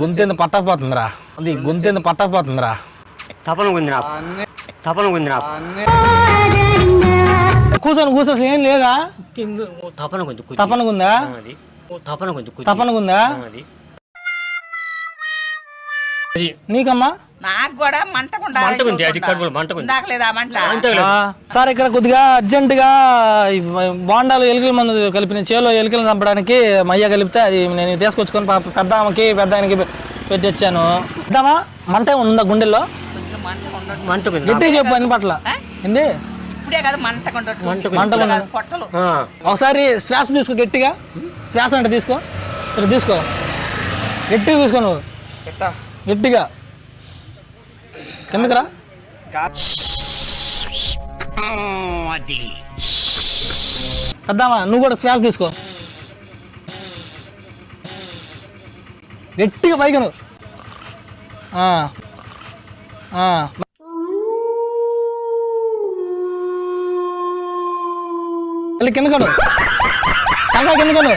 గొంతేందు పట్టకపోతుందిరా, అది గొంతేందు పట్టకపోతుందిరా. తపన గుంది కూర్చొని కూర్చొని ఏం లేదా? తపనగుందా? నీకమ్మా? నాకు కూడా సార్ ఇక్కడ కొద్దిగా అర్జెంట్ గా బోండాలు ఎలుకల మందు కలిపిన చేలో ఎలుకలు చంపడానికి మయ్య కలిపితే అది నేను తీసుకొచ్చుకొని పెద్ద ఆయనకి పెట్టించాను. పెద్దమ్మా మంట ఉందా గుండెల్లో? గట్టిగా చెప్పు అన్ని పట్ల ఏంది ఒకసారి శ్వాస తీసుకో గట్టిగా. శ్వాస అంటే తీసుకో, తీసుకో గట్టిగా తీసుకో. నువ్వు గట్టిగా కిందకి రా. పెద్దామా నువ్వు కూడా శ్వాస తీసుకో గట్టిగా పైకి. నువ్వు మళ్ళీ కిందకను కిందకను